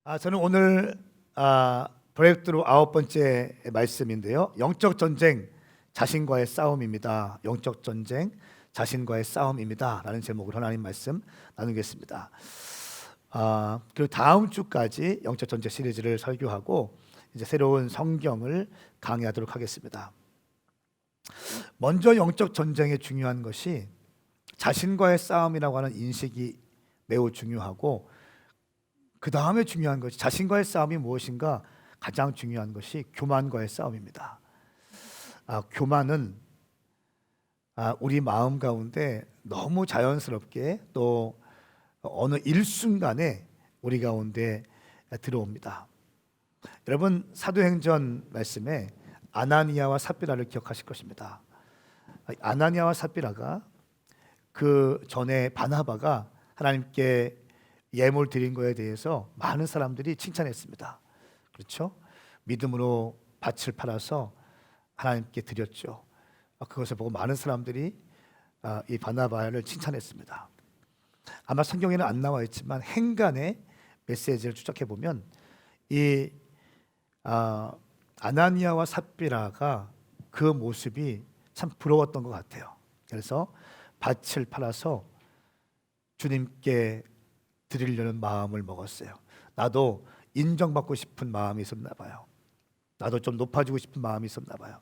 저는 오늘 브레이크트루 9번째 말씀인데요. 영적 전쟁, 자신과의 싸움입니다. 영적 전쟁, 자신과의 싸움입니다. 라는 제목으로 하나님 말씀 나누겠습니다. 그리고 다음 주까지 영적 전쟁 시리즈를 설교하고 이제 새로운 성경을 강의하도록 하겠습니다. 먼저 영적 전쟁의 중요한 것이 자신과의 싸움이라고 하는 인식이 매우 중요하고, 그 다음에 중요한 것이 자신과의 싸움이 무엇인가, 가장 중요한 것이 교만과의 싸움입니다. 교만은 우리 마음 가운데 너무 자연스럽게 또 어느 일순간에 우리 가운데 들어옵니다. 여러분, 사도행전 말씀에 아나니아와 삽비라를 기억하실 것입니다. 아나니아와 삽비라가 그 전에 바나바가 하나님께 예물 드린 거에 대해서 많은 사람들이 칭찬했습니다. 그렇죠? 믿음으로 밭을 팔아서 하나님께 드렸죠. 그것을 보고 많은 사람들이 이 바나바를 칭찬했습니다. 아마 성경에는 안 나와 있지만 행간의 메시지를 추적해 보면 이 아나니아와 삽비라가 그 모습이 참 부러웠던 것 같아요. 그래서 밭을 팔아서 주님께 드리려는 마음을 먹었어요. 나도 인정받고 싶은 마음이 있었나 봐요. 나도 좀 높아지고 싶은 마음이 있었나 봐요.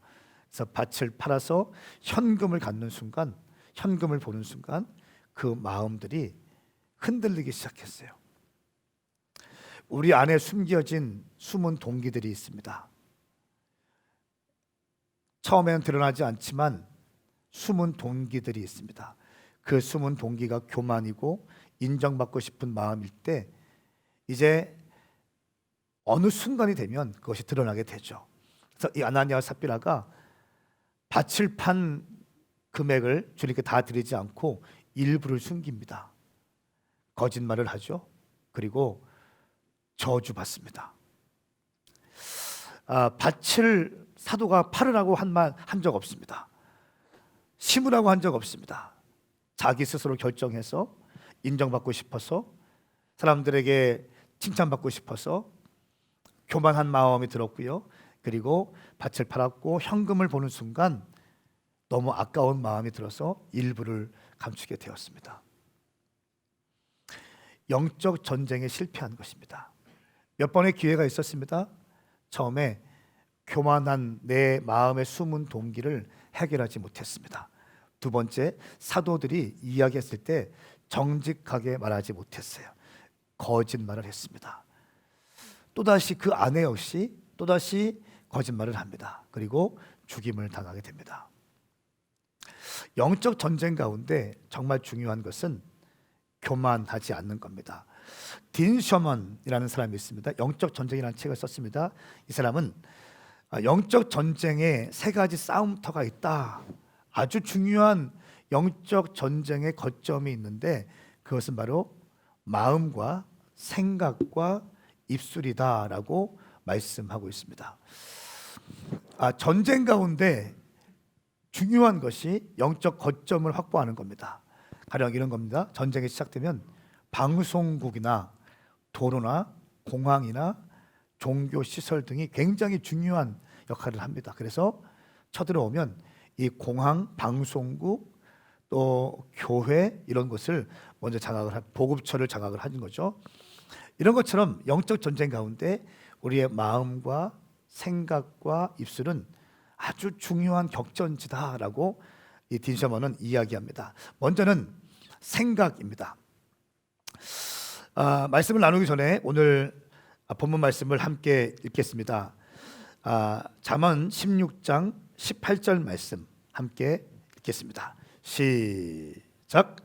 그래서 밭을 팔아서 현금을 갖는 순간, 현금을 보는 순간 그 마음들이 흔들리기 시작했어요. 우리 안에 숨겨진 숨은 동기들이 있습니다. 처음에는 드러나지 않지만 숨은 동기들이 있습니다. 그 숨은 동기가 교만이고 인정받고 싶은 마음일 때 이제 어느 순간이 되면 그것이 드러나게 되죠. 그래서 이 아나니아와 삽비라가 밭을 판 금액을 주님께 다 드리지 않고 일부를 숨깁니다. 거짓말을 하죠. 그리고 저주받습니다. 밭을 사도가 팔으라고 한 적 없습니다. 심으라고 한 적 없습니다. 자기 스스로 결정해서 인정받고 싶어서, 사람들에게 칭찬받고 싶어서 교만한 마음이 들었고요. 그리고 밭을 팔았고 현금을 보는 순간 너무 아까운 마음이 들어서 일부를 감추게 되었습니다. 영적 전쟁에 실패한 것입니다. 몇 번의 기회가 있었습니다. 처음에 교만한 내 마음의 숨은 동기를 해결하지 못했습니다. 두 번째, 사도들이 이야기했을 때 정직하게 말하지 못했어요. 거짓말을 했습니다. 또다시 그 아내 역시 또다시 거짓말을 합니다. 그리고 죽임을 당하게 됩니다. 영적 전쟁 가운데 정말 중요한 것은 교만하지 않는 겁니다. 딘 셔먼이라는 사람이 있습니다. 영적 전쟁이라는 책을 썼습니다. 이 사람은 영적 전쟁에 세 가지 싸움터가 있다. 아주 중요한 영적 전쟁의 거점이 있는데 그것은 바로 마음과 생각과 입술이다라고 말씀하고 있습니다. 전쟁 가운데 중요한 것이 영적 거점을 확보하는 겁니다. 가령 이런 겁니다. 전쟁이 시작되면 방송국이나 도로나 공항이나 종교 시설 등이 굉장히 중요한 역할을 합니다. 그래서 쳐들어오면 이 공항, 방송국, 또 교회 이런 것을 먼저 보급처를 장악을 하는 거죠. 이런 것처럼 영적 전쟁 가운데 우리의 마음과 생각과 입술은 아주 중요한 격전지다라고 이 딘셔먼은 이야기합니다. 먼저는 생각입니다. 말씀을 나누기 전에 오늘 본문 말씀을 함께 읽겠습니다. 잠언 16장 18절 말씀 함께 읽겠습니다. 시작.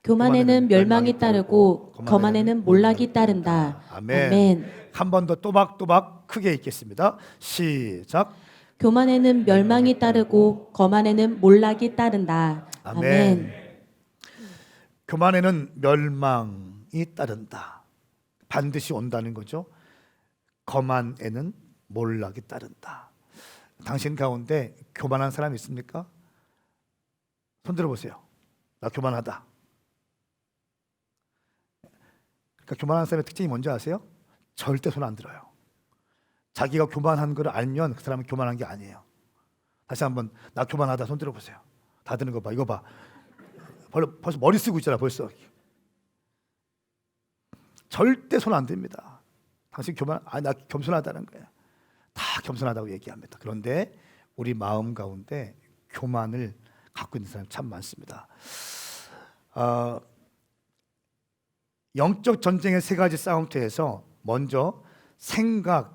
교만에는 멸망이 따르고 거만에는 몰락이 따른다. 아멘. 한 번 더 또박또박 크게 읽겠습니다. 시작. 교만에는 멸망이 따르고 거만에는 몰락이 따른다. 아멘. 교만에는 멸망이 따른다. 반드시 온다는 거죠. 거만에는 몰락이 따른다. 당신 가운데 교만한 사람 있습니까? 손 들어보세요. 나 교만하다. 그러니까 교만한 사람의 특징이 뭔지 아세요? 절대 손 안 들어요. 자기가 교만한 걸 알면 그 사람은 교만한 게 아니에요. 다시 한번 나 교만하다 손 들어보세요. 다 드는 거 봐. 이거 봐. 벌써 머리 쓰고 있잖아. 벌써. 절대 손 안 듭니다. 당신 나 겸손하다는 거야. 다 겸손하다고 얘기합니다. 그런데 우리 마음 가운데 교만을 갖고 있는 사람이 참 많습니다. 영적 전쟁의 세 가지 싸움터에서 먼저 생각에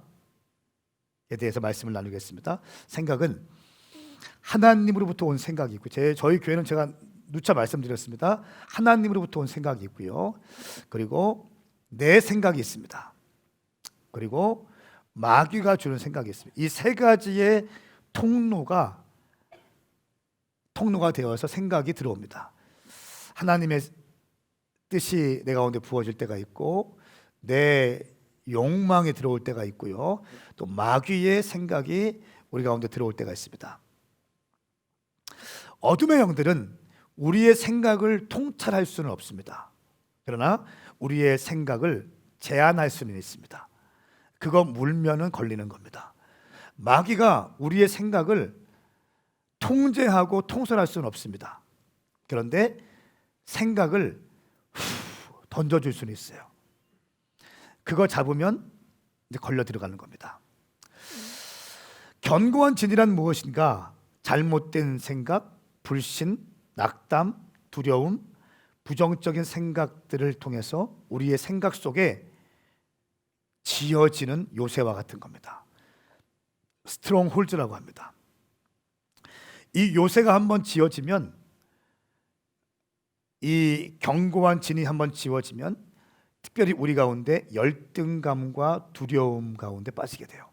대해서 말씀을 나누겠습니다. 생각은 하나님으로부터 온 생각이 있고, 저희 교회는 제가 누차 말씀드렸습니다. 하나님으로부터 온 생각이 있고요. 그리고 내 생각이 있습니다. 그리고 마귀가 주는 생각이 있습니다. 이 세 가지의 통로가 되어서 생각이 들어옵니다. 하나님의 뜻이 내 가운데 부어질 때가 있고, 내 욕망이 들어올 때가 있고요. 또 마귀의 생각이 우리 가운데 들어올 때가 있습니다. 어둠의 영들은 우리의 생각을 통찰할 수는 없습니다. 그러나 우리의 생각을 제한할 수는 있습니다. 그거 물면은 걸리는 겁니다. 마귀가 우리의 생각을 통제하고 통솔할 수는 없습니다. 그런데 생각을 던져줄 수는 있어요. 그거 잡으면 이제 걸려 들어가는 겁니다. 견고한 진이란 무엇인가? 잘못된 생각, 불신, 낙담, 두려움, 부정적인 생각들을 통해서 우리의 생각 속에 지어지는 요새와 같은 겁니다. 스트롱홀즈라고 합니다. 이 요새가 한번 지어지면, 이 견고한 진이 한번 지어지면 특별히 우리 가운데 열등감과 두려움 가운데 빠지게 돼요.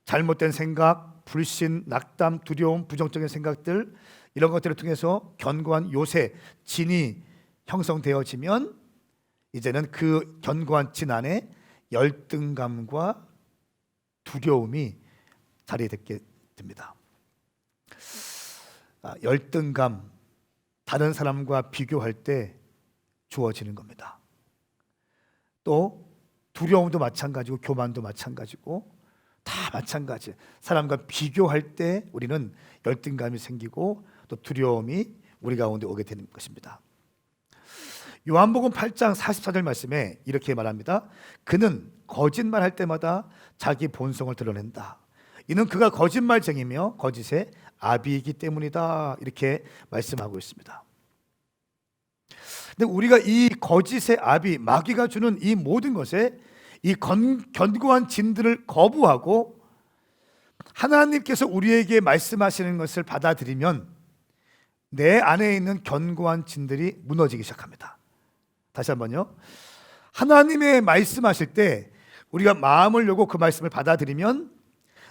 잘못된 생각, 불신, 낙담, 두려움, 부정적인 생각들, 이런 것들을 통해서 견고한 요새, 진이 형성되어지면 이제는 그 견고한 진 안에 열등감과 두려움이 자리에 됩니다. 열등감, 다른 사람과 비교할 때 주어지는 겁니다. 또 두려움도 마찬가지고 교만도 마찬가지고 다 마찬가지. 사람과 비교할 때 우리는 열등감이 생기고 또 두려움이 우리 가운데 오게 되는 것입니다. 요한복음 8장 44절 말씀에 이렇게 말합니다. 그는 거짓말할 때마다 자기 본성을 드러낸다. 이는 그가 거짓말쟁이며 거짓의 아비이기 때문이다. 이렇게 말씀하고 있습니다. 근데 우리가 이 거짓의 아비, 마귀가 주는 이 모든 것에 이 견고한 진들을 거부하고 하나님께서 우리에게 말씀하시는 것을 받아들이면 내 안에 있는 견고한 진들이 무너지기 시작합니다. 다시 한번요. 하나님의 말씀하실 때 우리가 마음을 열고 그 말씀을 받아들이면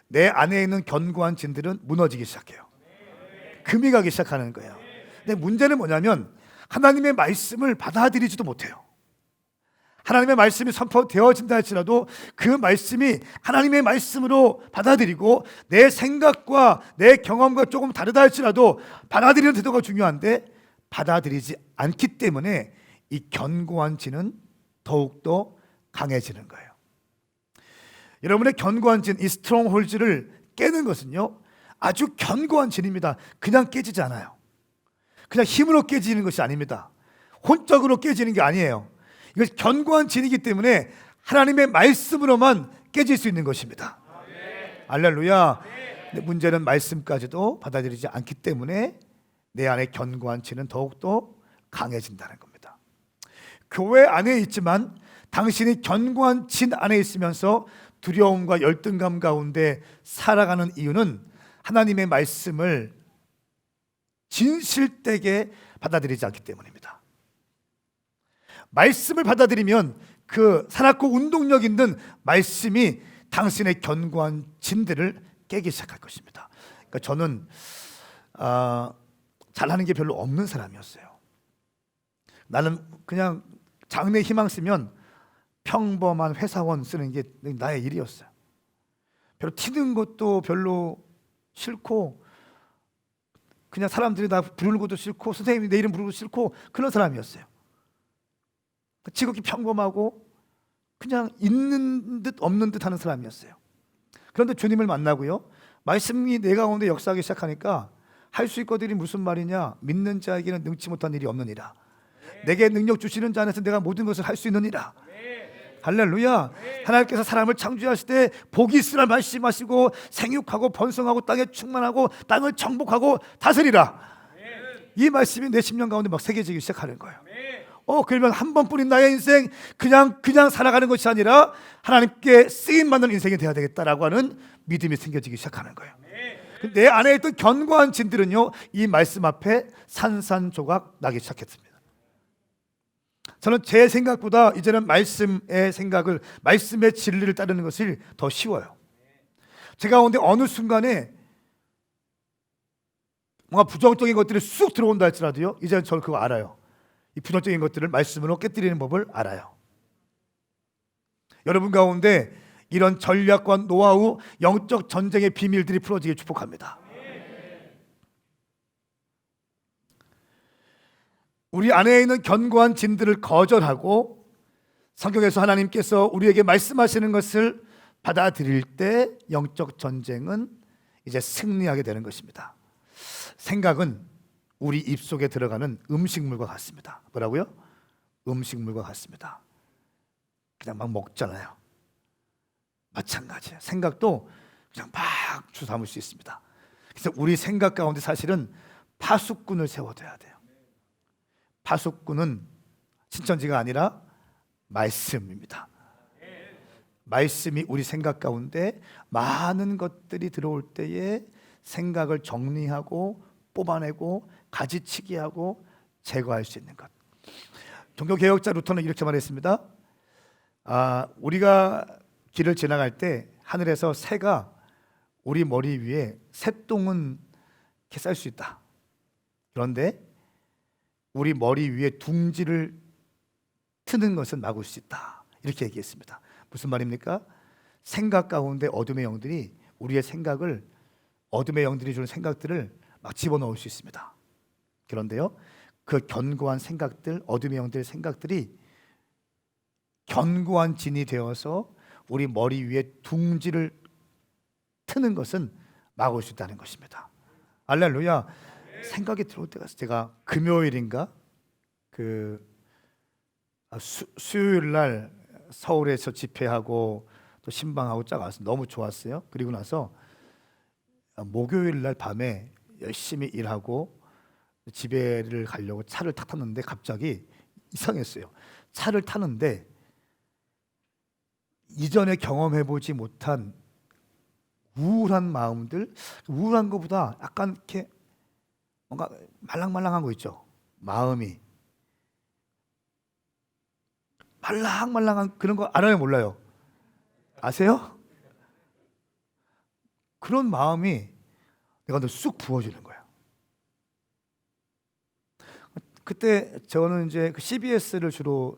내 안에 있는 견고한 진들은 무너지기 시작해요. 금이 가기 시작하는 거예요. 근데 문제는 뭐냐면 하나님의 말씀을 받아들이지도 못해요. 하나님의 말씀이 선포되어진다 할지라도 그 말씀이 하나님의 말씀으로 받아들이고 내 생각과 내 경험과 조금 다르다 할지라도 받아들이는 태도가 중요한데 받아들이지 않기 때문에 이 견고한 진은 더욱더 강해지는 거예요. 여러분의 견고한 진, 이 스트롱홀즈를 깨는 것은요 아주 견고한 진입니다. 그냥 깨지지 않아요. 그냥 힘으로 깨지는 것이 아닙니다. 혼적으로 깨지는 게 아니에요. 이것이 견고한 진이기 때문에 하나님의 말씀으로만 깨질 수 있는 것입니다. 할렐루야. 근데 문제는 말씀까지도 받아들이지 않기 때문에 내 안에 견고한 진은 더욱더 강해진다는 겁니다. 교회 안에 있지만 당신이 견고한 진 안에 있으면서 두려움과 열등감 가운데 살아가는 이유는 하나님의 말씀을 진실되게 받아들이지 않기 때문입니다. 말씀을 받아들이면 그 살았고 운동력 있는 말씀이 당신의 견고한 진들을 깨기 시작할 것입니다. 그러니까 저는 잘하는 게 별로 없는 사람이었어요. 나는 그냥 장래 희망 쓰면 평범한 회사원 쓰는 게 나의 일이었어요. 별로 튀는 것도 별로 싫고 그냥 사람들이 나 부르는 것도 싫고 선생님이 내 이름 부르는 것도 싫고 그런 사람이었어요. 지극히 평범하고 그냥 있는 듯 없는 듯 하는 사람이었어요. 그런데 주님을 만나고요, 말씀이 내 가운데 역사하기 시작하니까 할 수 있거든이 무슨 말이냐? 믿는 자에게는 능치 못한 일이 없느니라. 내게 능력 주시는 자 안에서 내가 모든 것을 할 수 있느니라. 할렐루야. 하나님께서 사람을 창조하실 때 복이 있으라 말씀하시고 생육하고 번성하고 땅에 충만하고 땅을 정복하고 다스리라. 이 말씀이 내 심령 가운데 막 새겨지기 시작하는 거예요. 그러면 한 번뿐인 나의 인생 그냥 살아가는 것이 아니라 하나님께 쓰임 받는 인생이 되어야 되겠다라고 하는 믿음이 생겨지기 시작하는 거예요. 내 안에 있던 견고한 진들은요, 이 말씀 앞에 산산조각 나기 시작했습니다. 저는 제 생각보다 이제는 말씀의 생각을, 말씀의 진리를 따르는 것이 더 쉬워요. 제 가운데 어느 순간에 뭔가 부정적인 것들이 쑥 들어온다 할지라도요, 이제는 저는 그거 알아요. 이 부정적인 것들을 말씀으로 깨뜨리는 법을 알아요. 여러분 가운데 이런 전략과 노하우, 영적 전쟁의 비밀들이 풀어지길 축복합니다. 우리 안에 있는 견고한 진들을 거절하고 성경에서 하나님께서 우리에게 말씀하시는 것을 받아들일 때 영적 전쟁은 이제 승리하게 되는 것입니다. 생각은 우리 입속에 들어가는 음식물과 같습니다. 뭐라고요? 음식물과 같습니다. 그냥 막 먹잖아요. 마찬가지예요. 생각도 그냥 막 주워 담을 수 있습니다. 그래서 우리 생각 가운데 사실은 파수꾼을 세워둬야 돼요. 파수꾼은 신천지가 아니라 말씀입니다. 말씀이 우리 생각 가운데 많은 것들이 들어올 때에 생각을 정리하고 뽑아내고 가지치기 하고 제거할 수 있는 것. 종교개혁자 루터는 이렇게 말했습니다. 우리가 길을 지나갈 때 하늘에서 새가 우리 머리 위에 새똥은 이렇게 쌀 수 있다. 그런데 우리 머리 위에 둥지를 트는 것은 막을 수 있다. 이렇게 얘기했습니다. 무슨 말입니까? 생각 가운데 어둠의 영들이 우리의 생각을, 어둠의 영들이 주는 생각들을 막 집어넣을 수 있습니다. 그런데요, 그 견고한 생각들, 어둠의 영들의 생각들이 견고한 진이 되어서 우리 머리 위에 둥지를 트는 것은 막을 수 있다는 것입니다. 할렐루야. 생각이 들어올 때가 있어요. 제가 금요일인가 수요일 날 서울에서 집회하고 또 신방하고 쫙 와서 너무 좋았어요. 그리고 나서 목요일 날 밤에 열심히 일하고 집에를 가려고 차를 탁 탔는데 갑자기 이상했어요. 차를 타는데 이전에 경험해보지 못한 우울한 마음들, 우울한 것보다 약간 이렇게 뭔가 말랑말랑한 거 있죠. 마음이 말랑말랑한 그런 거 알아요, 몰라요? 아세요? 그런 마음이 내가 쑥 부어지는 거야. 그때 저는 이제 CBS를 주로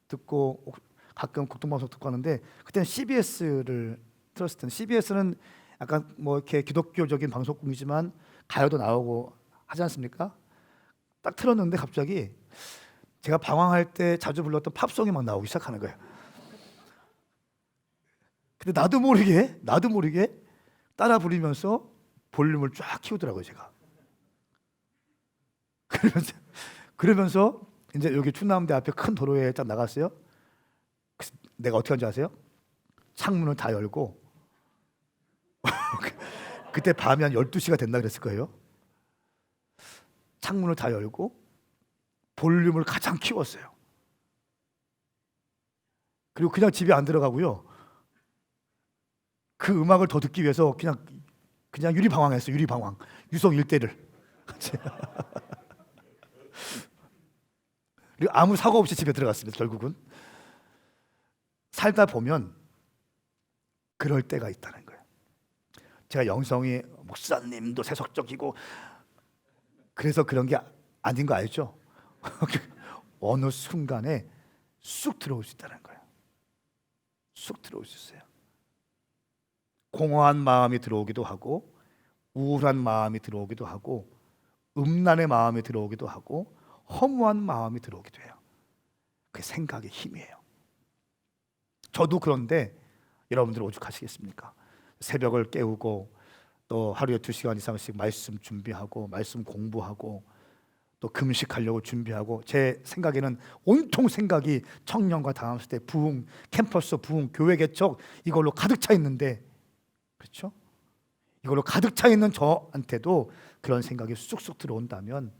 듣고 가끔 국동방송 듣고 하는데, 그때는 CBS를 들었을 때는, CBS는 약간 뭐 이렇게 기독교적인 방송국이지만 가요도 나오고 하지 않습니까? 딱 틀었는데 갑자기 제가 방황할 때 자주 불렀던 팝송이 막 나오기 시작하는 거예요. 근데 나도 모르게 따라 부르면서 볼륨을 쫙 키우더라고요, 제가. 그러면서 이제 여기 충남대 앞에 큰 도로에 딱 나갔어요. 내가 어떻게 한지 아세요? 창문을 다 열고 그때 밤이 한 12시가 됐나 그랬을 거예요. 창문을 다 열고 볼륨을 가장 키웠어요. 그리고 그냥 집에 안 들어가고요, 그 음악을 더 듣기 위해서 그냥 유리방황했어요. 유리방황. 유성 일대를. 그리고 아무 사고 없이 집에 들어갔습니다. 결국은 살다 보면 그럴 때가 있다는 거예요. 제가 영성이 목사님도 세속적이고 그래서 그런 게 아닌 거 알죠? 어느 순간에 쑥 들어올 수 있다는 거예요. 쑥 들어올 수 있어요. 공허한 마음이 들어오기도 하고, 우울한 마음이 들어오기도 하고, 음란의 마음이 들어오기도 하고, 허무한 마음이 들어오기도 해요. 그게 생각의 힘이에요. 저도 그런데 여러분들 오죽하시겠습니까? 새벽을 깨우고 또 하루에 2시간 이상씩 말씀 준비하고 말씀 공부하고 또 금식하려고 준비하고, 제 생각에는 온통 생각이 청년과 다음시대 부흥, 캠퍼스 부흥, 교회 개척 이걸로 가득 차 있는데, 그렇죠? 이걸로 가득 차 있는 저한테도 그런 생각이 쑥쑥 들어온다면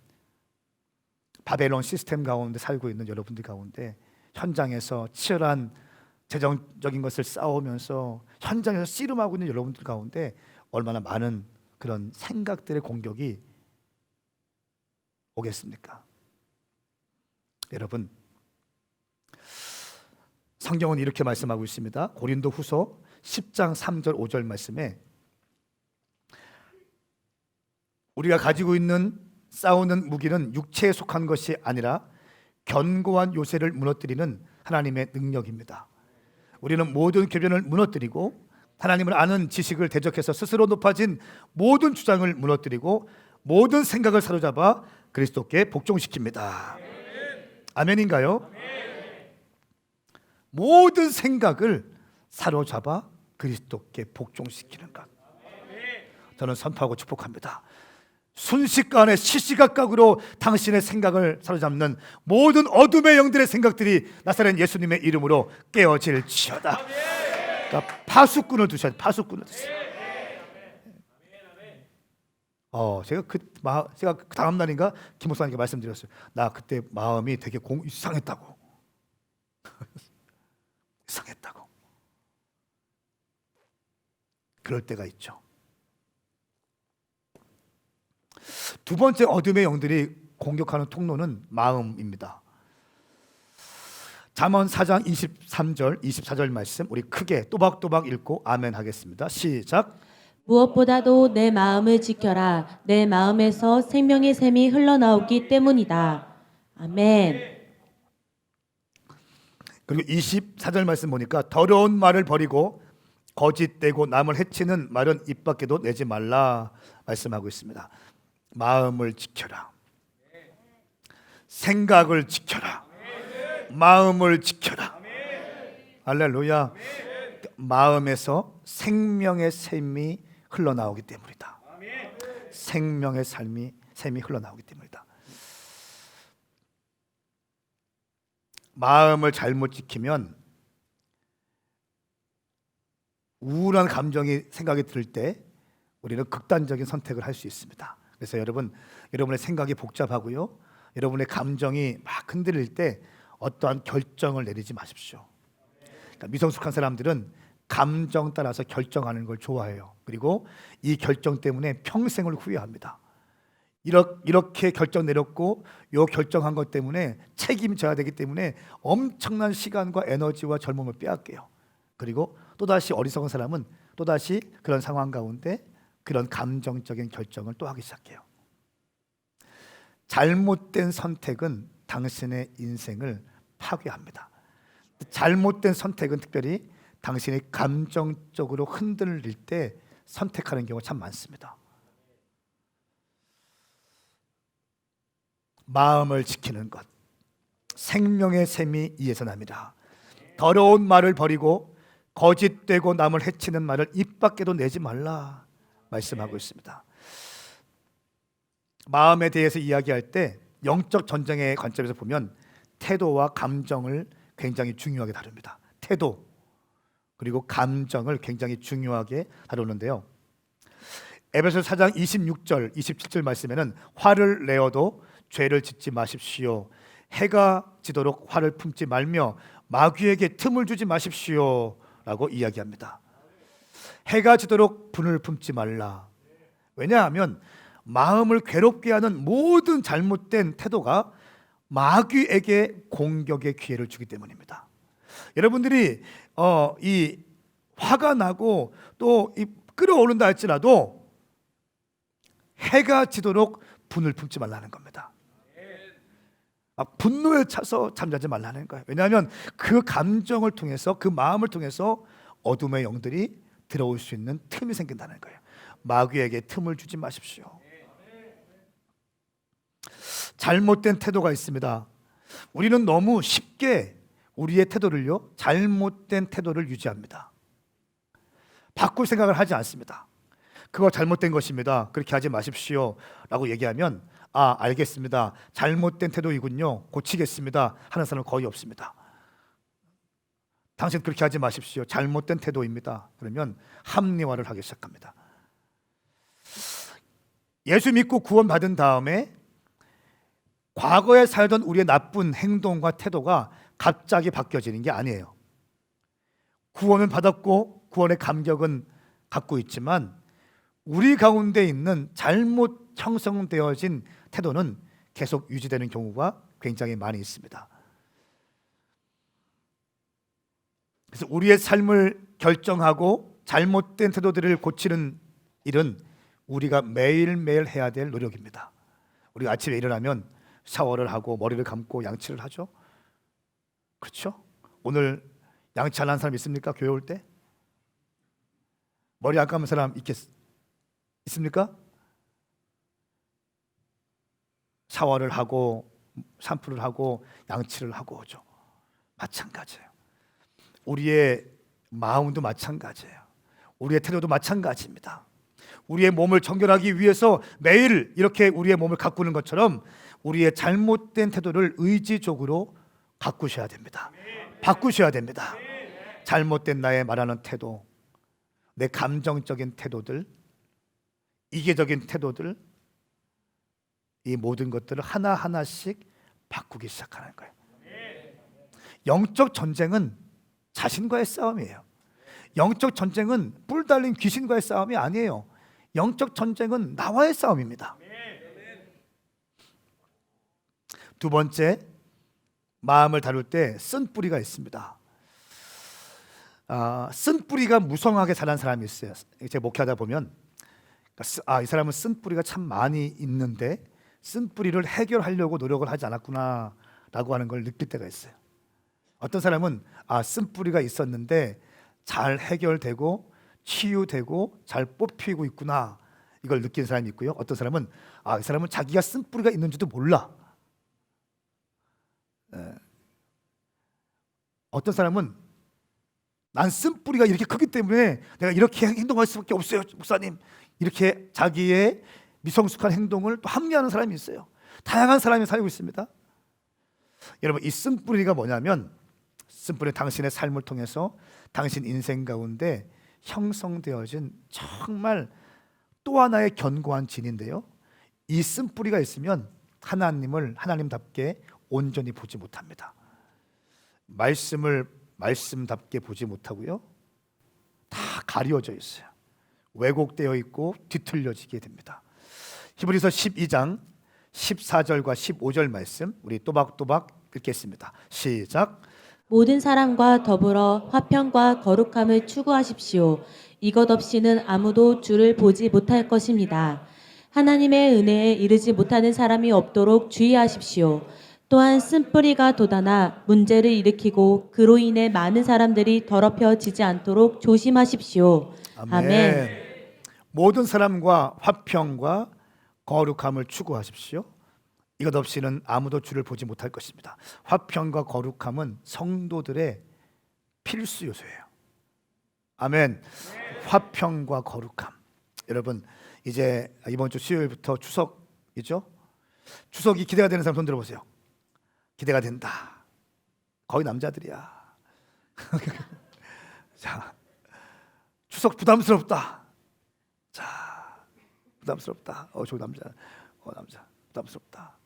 바벨론 시스템 가운데 살고 있는 여러분들 가운데 현장에서 치열한 재정적인 것을 싸우면서 현장에서 씨름하고 있는 여러분들 가운데 얼마나 많은 그런 생각들의 공격이 오겠습니까? 여러분, 성경은 이렇게 말씀하고 있습니다. 고린도 후서 10장 3절 5절 말씀에 우리가 가지고 있는 싸우는 무기는 육체에 속한 것이 아니라 견고한 요새를 무너뜨리는 하나님의 능력입니다. 우리는 모든 교변을 무너뜨리고 하나님을 아는 지식을 대적해서 스스로 높아진 모든 주장을 무너뜨리고 모든 생각을 사로잡아 그리스도께 복종시킵니다. 아멘인가요? 모든 생각을 사로잡아 그리스도께 복종시키는 것, 저는 선포하고 축복합니다. 순식간에 시시각각으로 당신의 생각을 사로잡는 모든 어둠의 영들의 생각들이 나사렛 예수님의 이름으로 깨어질지어다. 그러니까 파수꾼을 두셔야 돼요. 파수꾼을 두세요. 제가 그 다음 날인가 김 목사님께 말씀드렸어요. 나 그때 마음이 되게 이상했다고. 이상했다고. 그럴 때가 있죠. 두 번째 어둠의 영들이 공격하는 통로는 마음입니다. 잠언 4장 23절 24절 말씀 우리 크게 또박또박 읽고 아멘 하겠습니다. 시작. 무엇보다도 내 마음을 지켜라. 내 마음에서 생명의 샘이 흘러나오기 때문이다. 아멘. 그리고 24절 말씀 보니까 더러운 말을 버리고 거짓되고 남을 해치는 말은 입 밖에도 내지 말라 말씀하고 있습니다. 마음을 지켜라. 생각을 지켜라. 마음을 지켜라. 할렐루야. 마음에서 생명의 샘이 흘러나오기 때문이다. 생명의 샘이 흘러나오기 때문이다. 마음을 잘못 지키면 우울한 감정이 생각이 들 때 우리는 극단적인 선택을 할 수 있습니다. 그래서 여러분, 여러분의 생각이 복잡하고요, 여러분의 감정이 막 흔들릴 때 어떠한 결정을 내리지 마십시오. 그러니까 미성숙한 사람들은 감정 따라서 결정하는 걸 좋아해요. 그리고 이 결정 때문에 평생을 후회합니다. 이렇게 결정 내렸고 요 결정한 것 때문에 책임져야 되기 때문에 엄청난 시간과 에너지와 젊음을 빼앗겨요. 그리고 또다시 어리석은 사람은 또다시 그런 상황 가운데 그런 감정적인 결정을 또 하기 시작해요. 잘못된 선택은 당신의 인생을 파괴합니다. 잘못된 선택은 특별히 당신이 감정적으로 흔들릴 때 선택하는 경우가 참 많습니다. 마음을 지키는 것, 생명의 샘이 이에서 납니다. 더러운 말을 버리고 거짓되고 남을 해치는 말을 입 밖에도 내지 말라 말씀하고 있습니다. 마음에 대해서 이야기할 때 영적 전쟁의 관점에서 보면 태도와 감정을 굉장히 중요하게 다룹니다. 태도 그리고 감정을 굉장히 중요하게 다루는데요. 에베소서 4장 26절 27절 말씀에는 화를 내어도 죄를 짓지 마십시오. 해가 지도록 화를 품지 말며 마귀에게 틈을 주지 마십시오 라고 이야기합니다. 해가 지도록 분을 품지 말라. 왜냐하면 마음을 괴롭게 하는 모든 잘못된 태도가 마귀에게 공격의 기회를 주기 때문입니다. 여러분들이 이 화가 나고 또 이 끓어오른다 할지라도 해가 지도록 분을 품지 말라는 겁니다. 분노에 차서 잠자지 말라는 거예요. 왜냐하면 그 감정을 통해서, 그 마음을 통해서 어둠의 영들이 들어올 수 있는 틈이 생긴다는 거예요. 마귀에게 틈을 주지 마십시오. 잘못된 태도가 있습니다. 우리는 너무 쉽게 우리의 태도를요, 잘못된 태도를 유지합니다. 바꿀 생각을 하지 않습니다. 그거 잘못된 것입니다. 그렇게 하지 마십시오 라고 얘기하면 알겠습니다. 잘못된 태도이군요. 고치겠습니다 하는 사람은 거의 없습니다. 당신 그렇게 하지 마십시오. 잘못된 태도입니다. 그러면 합리화를 하기 시작합니다. 예수 믿고 구원받은 다음에 과거에 살던 우리의 나쁜 행동과 태도가 갑자기 바뀌어지는 게 아니에요. 구원은 받았고 구원의 감격은 갖고 있지만 우리 가운데 있는 잘못 형성되어진 태도는 계속 유지되는 경우가 굉장히 많이 있습니다. 그래서 우리의 삶을 결정하고 잘못된 태도들을 고치는 일은 우리가 매일매일 해야 될 노력입니다. 우리가 아침에 일어나면 샤워를 하고 머리를 감고 양치를 하죠. 그렇죠? 오늘 양치 안 한 사람 있습니까? 교회 올 때? 머리 안 감은 사람 있습니까? 샤워를 하고 샴푸를 하고 양치를 하고 오죠. 마찬가지예요. 우리의 마음도 마찬가지예요. 우리의 태도도 마찬가지입니다. 우리의 몸을 정결하기 위해서 매일 이렇게 우리의 몸을 가꾸는 것처럼 우리의 잘못된 태도를 의지적으로 가꾸셔야 됩니다. 바꾸셔야 됩니다. 잘못된 나의 말하는 태도, 내 감정적인 태도들, 이계적인 태도들, 이 모든 것들을 하나하나씩 바꾸기 시작하는 거예요. 영적 전쟁은 자신과의 싸움이에요. 영적 전쟁은 뿔 달린 귀신과의 싸움이 아니에요. 영적 전쟁은 나와의 싸움입니다. 두 번째, 마음을 다룰 때 쓴뿌리가 있습니다. 쓴뿌리가 무성하게 자란 사람이 있어요. 제가 목회하다 보면 이 사람은 쓴뿌리가 참 많이 있는데 쓴뿌리를 해결하려고 노력을 하지 않았구나 라고 하는 걸 느낄 때가 있어요. 어떤 사람은 쓴뿌리가 있었는데 잘 해결되고 치유되고 잘 뽑히고 있구나 이걸 느끼는 사람이 있고요. 어떤 사람은 이 사람은 자기가 쓴뿌리가 있는지도 몰라. 어떤 사람은 난 쓴뿌리가 이렇게 크기 때문에 내가 이렇게 행동할 수밖에 없어요, 목사님. 이렇게 자기의 미성숙한 행동을 또 합리화하는 사람이 있어요. 다양한 사람이 살고 있습니다. 여러분, 이 쓴뿌리가 뭐냐면 쓴뿌리는 당신의 삶을 통해서 당신 인생 가운데 형성되어진 정말 또 하나의 견고한 진인데요, 이 쓴뿌리가 있으면 하나님을 하나님답게 온전히 보지 못합니다. 말씀을 말씀답게 보지 못하고요, 다 가려져 있어요. 왜곡되어 있고 뒤틀려지게 됩니다. 히브리서 12장 14절과 15절 말씀 우리 또박또박 읽겠습니다. 시작. 모든 사람과 더불어 화평과 거룩함을 추구하십시오. 이것 없이는 아무도 주를 보지 못할 것입니다. 하나님의 은혜에 이르지 못하는 사람이 없도록 주의하십시오. 또한 쓴뿌리가 돋아나 문제를 일으키고 그로 인해 많은 사람들이 더럽혀지지 않도록 조심하십시오. 아멘. 모든 사람과 화평과 거룩함을 추구하십시오. 이것 없이는 아무도 주를 보지 못할 것입니다. 화평과 거룩함은 성도들의 필수 요소예요. 아멘. 화평과 거룩함. 여러분, 이제 이번 주 수요일부터 추석이죠? 추석이 기대가 되는 사람 손 들어보세요. 기대가 된다. 거의 남자들이야. 자, 추석 부담스럽다. 자, 부담스럽다. 저 남자, 남자 부담스럽다.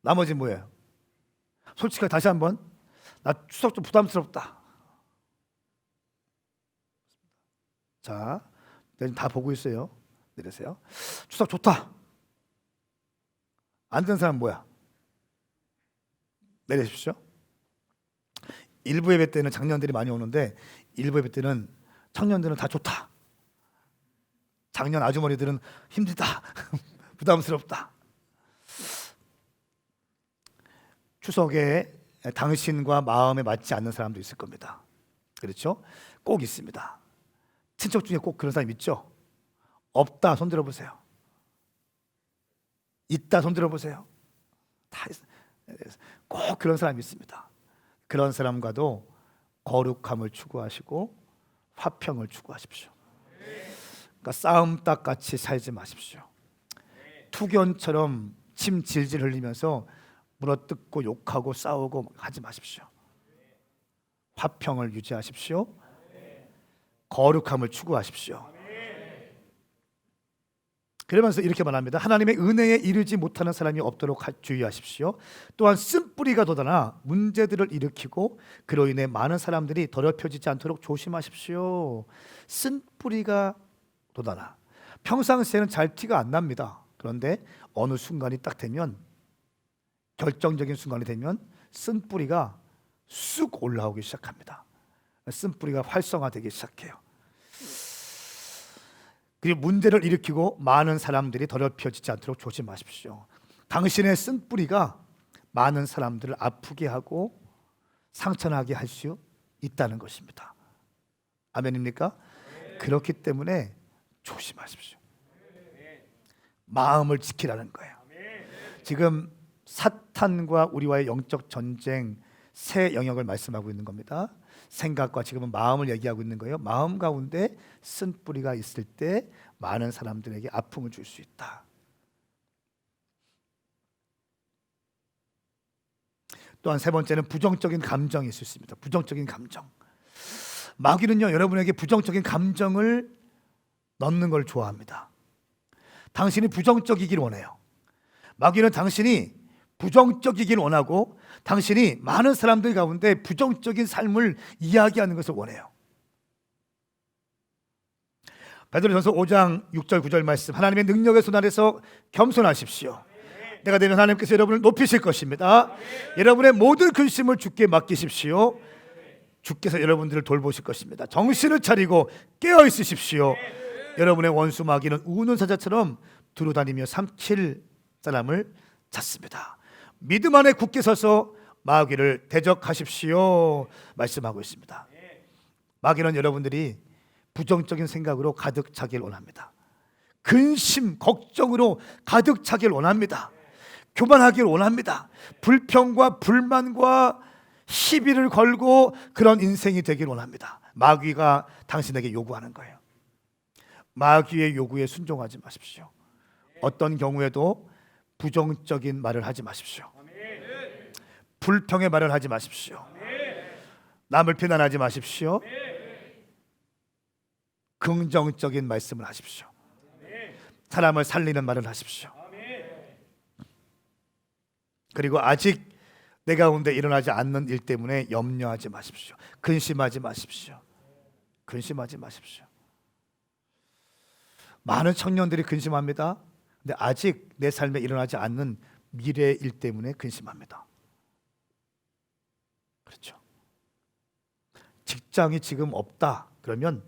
나머지 뭐예요? 솔직하게 다시 한번, 나 추석 좀 부담스럽다. 자, 다 보고 있어요. 내리세요. 추석 좋다. 안 된 사람 뭐야? 내리십시오. 일부 예배 때는 장년들이 많이 오는데 일부 예배 때는 청년들은 다 좋다. 장년 아주머니들은 힘들다. 부담스럽다. 추석에 당신과 마음에 맞지 않는 사람도 있을 겁니다. 그렇죠? 꼭 있습니다. 친척 중에 꼭 그런 사람 있죠? 없다 손 들어보세요. 있다 손 들어보세요. 다 꼭 그런 사람이 있습니다. 그런 사람과도 거룩함을 추구하시고 화평을 추구하십시오. 그러니까 싸움닭 같이 살지 마십시오. 투견처럼 침 질질 흘리면서 물어뜯고 욕하고 싸우고 하지 마십시오. 화평을 유지하십시오. 거룩함을 추구하십시오. 그러면서 이렇게 말합니다. 하나님의 은혜에 이르지 못하는 사람이 없도록 주의하십시오. 또한 쓴뿌리가 돋아나 문제들을 일으키고 그로 인해 많은 사람들이 더럽혀지지 않도록 조심하십시오. 쓴뿌리가 돋아나 평상시에는 잘 티가 안 납니다. 그런데 어느 순간이 딱 되면, 결정적인 순간이 되면 쓴뿌리가 쑥 올라오기 시작합니다. 쓴뿌리가 활성화되기 시작해요. 그리고 문제를 일으키고 많은 사람들이 더럽혀지지 않도록 조심하십시오. 당신의 쓴뿌리가 많은 사람들을 아프게 하고 상처나게 할 수 있다는 것입니다. 아멘입니까? 그렇기 때문에 조심하십시오. 마음을 지키라는 거예요. 지금 사탄과 우리와의 영적 전쟁 세 영역을 말씀하고 있는 겁니다. 생각과 지금은 마음을 얘기하고 있는 거예요. 마음 가운데 쓴뿌리가 있을 때 많은 사람들에게 아픔을 줄 수 있다. 또한 세 번째는 부정적인 감정이 있을 수 있습니다. 부정적인 감정. 마귀는요, 여러분에게 부정적인 감정을 넣는 걸 좋아합니다. 당신이 부정적이길 원해요. 마귀는 당신이 부정적이길 원하고 당신이 많은 사람들 가운데 부정적인 삶을 이야기하는 것을 원해요. 베드로전서 5장 6절 9절 말씀, 하나님의 능력의 손 아래서 겸손하십시오. 내가 되면 하나님께서 여러분을 높이실 것입니다. 여러분의 모든 근심을 주께 맡기십시오. 주께서 여러분들을 돌보실 것입니다. 정신을 차리고 깨어 있으십시오. 여러분의 원수 마귀는 우는 사자처럼 두루다니며 삼킬 사람을 찾습니다. 믿음 안에 굳게 서서 마귀를 대적하십시오 말씀하고 있습니다. 마귀는 여러분들이 부정적인 생각으로 가득 차길 원합니다. 근심, 걱정으로 가득 차길 원합니다. 교만하길 원합니다. 불평과 불만과 시비를 걸고 그런 인생이 되길 원합니다. 마귀가 당신에게 요구하는 거예요. 마귀의 요구에 순종하지 마십시오. 어떤 경우에도 부정적인 말을 하지 마십시오. 불평의 말을 하지 마십시오. 남을 비난하지 마십시오. 긍정적인 말씀을 하십시오. 사람을 살리는 말을 하십시오. 그리고 아직 내 가운데 일어나지 않는 일 때문에 염려하지 마십시오. 근심하지 마십시오. 근심하지 마십시오. 많은 청년들이 근심합니다. 근데 아직 내 삶에 일어나지 않는 미래의 일 때문에 근심합니다. 그렇죠. 직장이 지금 없다 그러면,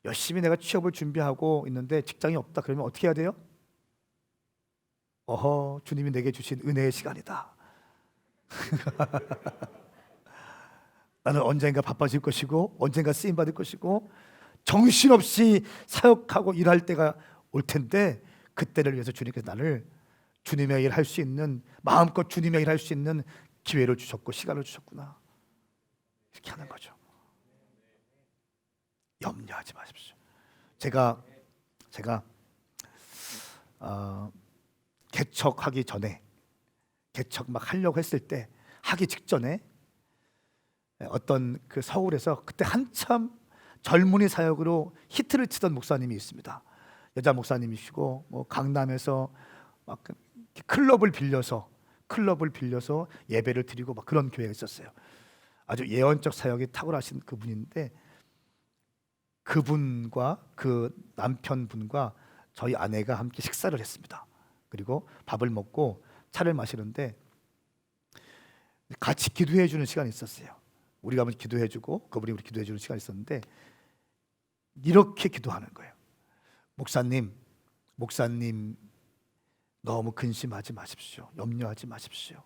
열심히 내가 취업을 준비하고 있는데 직장이 없다 그러면 어떻게 해야 돼요? 주님이 내게 주신 은혜의 시간이다. 나는 언젠가 바빠질 것이고 언젠가 쓰임 받을 것이고 정신없이 사역하고 일할 때가 올 텐데, 그때를 위해서 주님께서 나를 주님의 일 할 수 있는, 마음껏 주님의 일 할 수 있는 기회를 주셨고 시간을 주셨구나, 이렇게 하는 거죠. 염려하지 마십시오. 제가 개척하기 전에, 개척 막 하려고 했을 때, 하기 직전에 어떤 그 서울에서 그때 한참 젊은이 사역으로 히트를 치던 목사님이 있습니다. 여자 목사님이시고, 뭐 강남에서 막 클럽을 빌려서 예배를 드리고 막 그런 교회가 있었어요. 아주 예언적 사역이 탁월하신 그분인데, 그분과 그 남편분과 저희 아내가 함께 식사를 했습니다. 그리고 밥을 먹고 차를 마시는데 같이 기도해 주는 시간이 있었어요. 우리가 한번 기도해 주고 그분이 우리 기도해 주는 시간이 있었는데, 이렇게 기도하는 거예요. 목사님 너무 근심하지 마십시오. 염려하지 마십시오.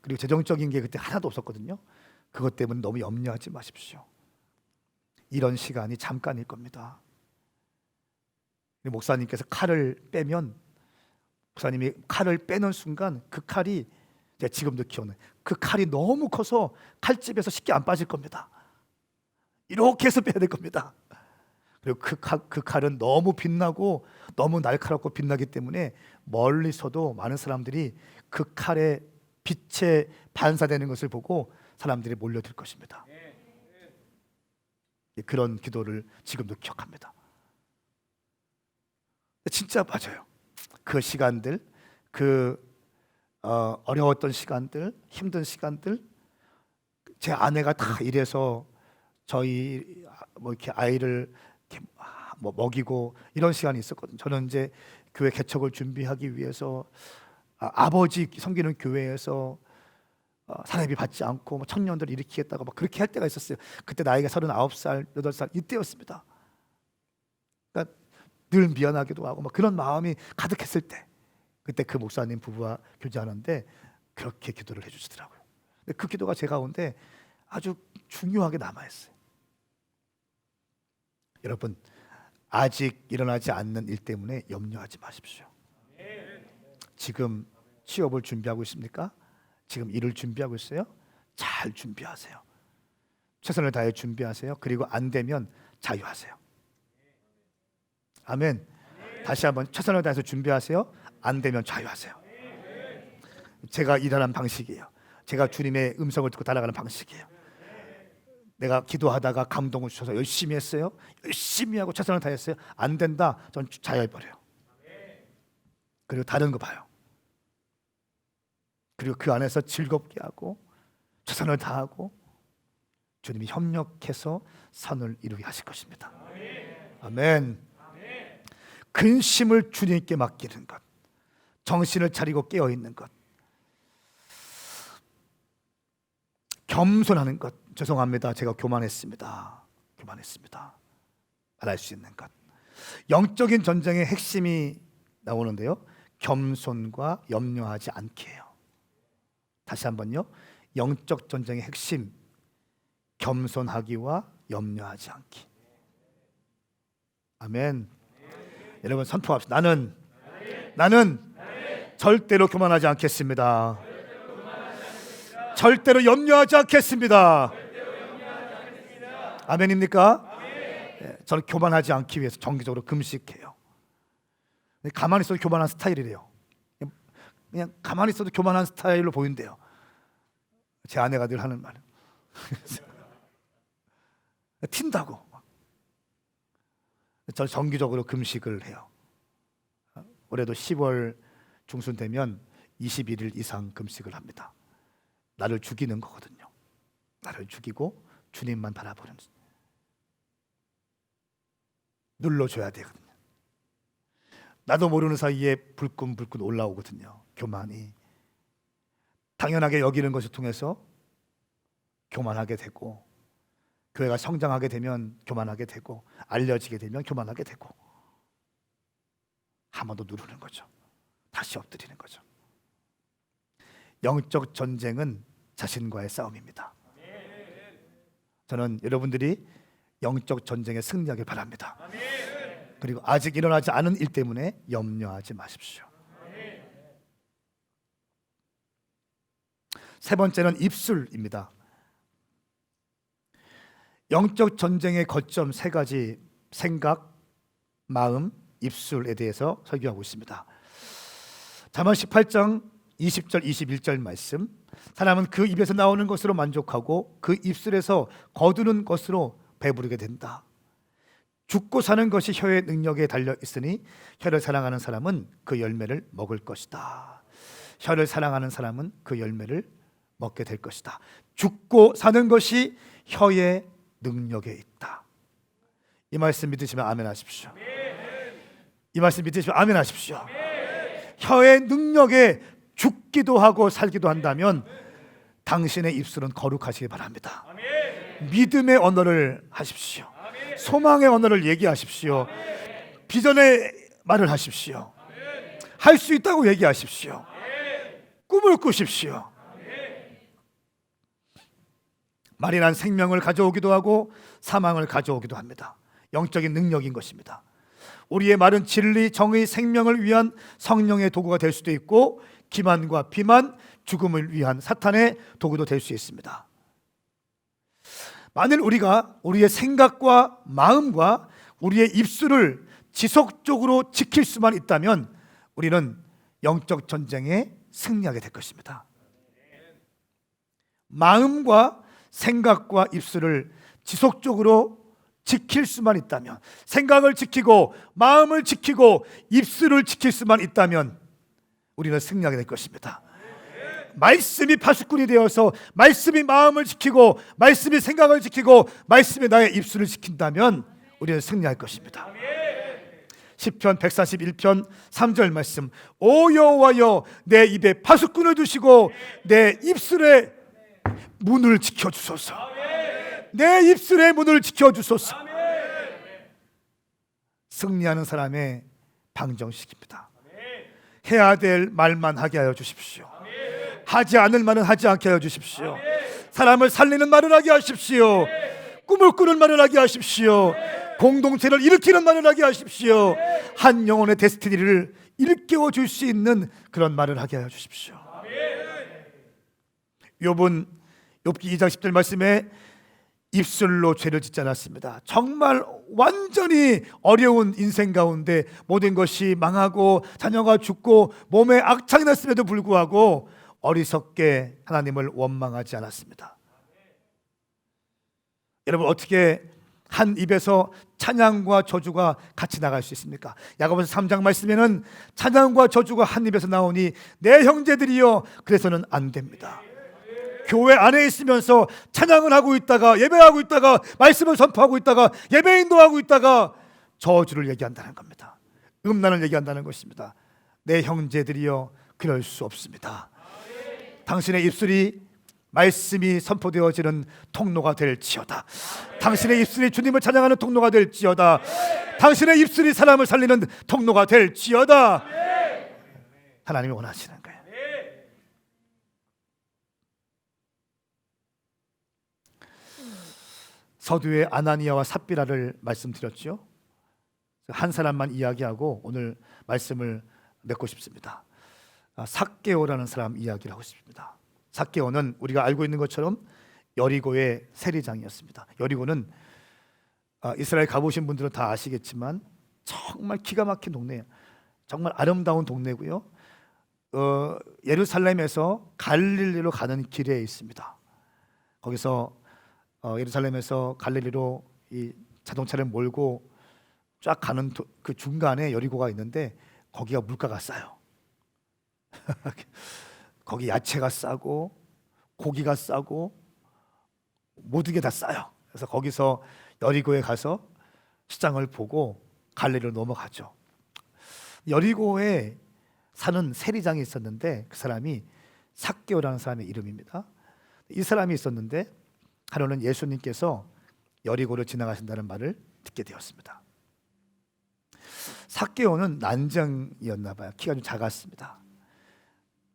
그리고 재정적인 게 그때 하나도 없었거든요. 그것 때문에 너무 염려하지 마십시오. 이런 시간이 잠깐일 겁니다. 목사님께서 칼을 빼면, 목사님이 칼을 빼는 순간 그 칼이, 제가 지금도 기억나요, 그 칼이 너무 커서 칼집에서 쉽게 안 빠질 겁니다. 이렇게 해서 빼야 될 겁니다. 그리고 그 칼은 너무 빛나고 너무 날카롭고 빛나기 때문에 멀리서도 많은 사람들이 그 칼의 빛에 반사되는 것을 보고 사람들이 몰려들 것입니다. 그런 기도를 지금도 기억합니다. 진짜 맞아요. 그 시간들, 어려웠던 시간들, 힘든 시간들, 제 아내가 다 일해서 저희 이렇게 아이를 이렇게 먹이고 이런 시간이 있었거든요. 저는 이제 교회 개척을 준비하기 위해서 아버지 섬기는 교회에서 사례비 받지 않고 청년들 일으키겠다고 그렇게 할 때가 있었어요. 그때 나이가 39살, 8살 이때였습니다. 그러니까 늘 미안하기도 하고 그런 마음이 가득했을 때, 그때 그 목사님 부부와 교제하는데 그렇게 기도를 해주시더라고요. 근데 그 기도가 제 가운데 아주 중요하게 남아있어요. 여러분, 아직 일어나지 않는 일 때문에 염려하지 마십시오. 지금 취업을 준비하고 있습니까? 지금 일을 준비하고 있어요? 잘 준비하세요. 최선을 다해 준비하세요. 그리고 안 되면 자유하세요. 아멘. 다시 한번 최선을 다해서 준비하세요. 안 되면 자유하세요. 제가 일하는 방식이에요. 제가 주님의 음성을 듣고 따라가는 방식이에요. 내가 기도하다가 감동을 주셔서 열심히 했어요. 열심히 하고 최선을 다했어요. 안 된다. 전 자유해버려요. 그리고 다른 거 봐요. 그리고 그 안에서 즐겁게 하고 최선을 다하고 주님이 협력해서 선을 이루게 하실 것입니다. 아멘. 근심을 주님께 맡기는 것, 정신을 차리고 깨어있는 것, 겸손하는 것. 죄송합니다. 제가 교만했습니다. 말할 수 있는 것. 영적인 전쟁의 핵심이 나오는데요, 겸손과 염려하지 않기예요. 다시 한번요. 영적 전쟁의 핵심, 겸손하기와 염려하지 않기. 아멘. 여러분 선포합시다. 나는 절대로 교만하지 않겠습니다. 절대로 염려하지 않겠습니다. 아멘입니까? 네, 저는 교만하지 않기 위해서 정기적으로 금식해요. 가만히 있어도 교만한 스타일이래요. 그냥 가만히 있어도 교만한 스타일로 보인대요. 제 아내가 늘 하는 말은 튄다고. 저는 정기적으로 금식을 해요. 올해도 10월 중순 되면 21일 이상 금식을 합니다. 나를 죽이는 거거든요. 나를 죽이고 주님만 바라보는, 눌러줘야 되거든요. 나도 모르는 사이에 불끈불끈 올라오거든요. 교만이. 당연하게 여기는 것을 통해서 교만하게 되고, 교회가 성장하게 되면 교만하게 되고, 알려지게 되면 교만하게 되고, 한 번 더 누르는 거죠. 다시 엎드리는 거죠. 영적 전쟁은 자신과의 싸움입니다. 저는 여러분들이 영적 전쟁에 승리하길 바랍니다. 그리고 아직 일어나지 않은 일 때문에 염려하지 마십시오. 세 번째는 입술입니다. 영적 전쟁의 거점 세 가지, 생각, 마음, 입술에 대해서 설교하고 있습니다. 잠언 18장 20절 21절 말씀, 사람은 그 입에서 나오는 것으로 만족하고 그 입술에서 거두는 것으로 배부르게 된다. 죽고 사는 것이 혀의 능력에 달려 있으니 혀를 사랑하는 사람은 그 열매를 먹을 것이다. 혀를 사랑하는 사람은 그 열매를 먹게 될 것이다. 죽고 사는 것이 혀의 능력에 있다. 이 말씀 믿으시면 아멘 하십시오. 이 말씀 믿으시면 아멘 하십시오. 혀의 능력에 죽기도 하고 살기도 한다면 당신의 입술은 거룩하시기 바랍니다. 믿음의 언어를 하십시오. 소망의 언어를 얘기하십시오. 비전의 말을 하십시오. 할 수 있다고 얘기하십시오. 꿈을 꾸십시오. 말이 난 생명을 가져오기도 하고 사망을 가져오기도 합니다. 영적인 능력인 것입니다. 우리의 말은 진리, 정의, 생명을 위한 성령의 도구가 될 수도 있고, 기만과 비만, 죽음을 위한 사탄의 도구도 될 수 있습니다. 만일 우리가 우리의 생각과 마음과 우리의 입술을 지속적으로 지킬 수만 있다면 우리는 영적 전쟁에 승리하게 될 것입니다. 마음과 생각과 입술을 지속적으로 지킬 수만 있다면, 생각을 지키고 마음을 지키고 입술을 지킬 수만 있다면 우리는 승리하게 될 것입니다. 말씀이 파수꾼이 되어서 말씀이 마음을 지키고 말씀이 생각을 지키고 말씀이 나의 입술을 지킨다면 우리는 승리할 것입니다. 시편 141편 3절 말씀, 오 여호와여 내 입에 파수꾼을 두시고 내 입술의 문을 지켜주소서. 내 입술의 문을 지켜주소서. 승리하는 사람의 방정식입니다. 해야 될 말만 하게 하여 주십시오. 하지 않을 말은 하지 않게 하여 주십시오. 사람을 살리는 말을 하게 하십시오. 꿈을 꾸는 말을 하게 하십시오. 공동체를 일으키는 말을 하게 하십시오. 한 영혼의 데스티니를 일깨워 줄 수 있는 그런 말을 하게 하여 주십시오. 욥기 2장 10절 말씀에 입술로 죄를 짓지 않았습니다. 정말 완전히 어려운 인생 가운데 모든 것이 망하고 자녀가 죽고 몸에 악창이 났음에도 불구하고 어리석게 하나님을 원망하지 않았습니다. 여러분, 어떻게 한 입에서 찬양과 저주가 같이 나갈 수 있습니까? 야고보서 3장 말씀에는 찬양과 저주가 한 입에서 나오니 내 형제들이여 그래서는 안 됩니다. 교회 안에 있으면서 찬양을 하고 있다가 예배하고 있다가 말씀을 선포하고 있다가 예배 인도하고 있다가 저주를 얘기한다는 겁니다. 음란을 얘기한다는 것입니다. 내 형제들이여 그럴 수 없습니다. 당신의 입술이 말씀이 선포되어지는 통로가 될지어다. 당신의 입술이 주님을 찬양하는 통로가 될지어다. 당신의 입술이 사람을 살리는 통로가 될지어다. 하나님이 원하시는 거예요. 서두에 아나니아와 삽비라를 말씀드렸죠. 한 사람만 이야기하고 오늘 말씀을 맺고 싶습니다. 삭개오라는 사람 이야기를 하고 싶습니다. 삭개오는 우리가 알고 있는 것처럼 여리고의 세리장이었습니다. 여리고는 이스라엘 가보신 분들은 다 아시겠지만 정말 기가 막힌 동네예요. 정말 아름다운 동네고요. 예루살렘에서 갈릴리로 가는 길에 있습니다. 거기서 예루살렘에서 갈릴리로 이 자동차를 몰고 쫙 가는 그 중간에 여리고가 있는데 거기가 물가가 싸요. 거기 야채가 싸고 고기가 싸고 모든 게 다 싸요. 그래서 거기서 여리고에 가서 시장을 보고 갈릴리로 넘어가죠. 여리고에 사는 세리장이 있었는데 그 사람이 삭개오라는 사람의 이름입니다. 이 사람이 있었는데 하루는 예수님께서 여리고를 지나가신다는 말을 듣게 되었습니다. 삭개오는 난장이었나 봐요. 키가 좀 작았습니다.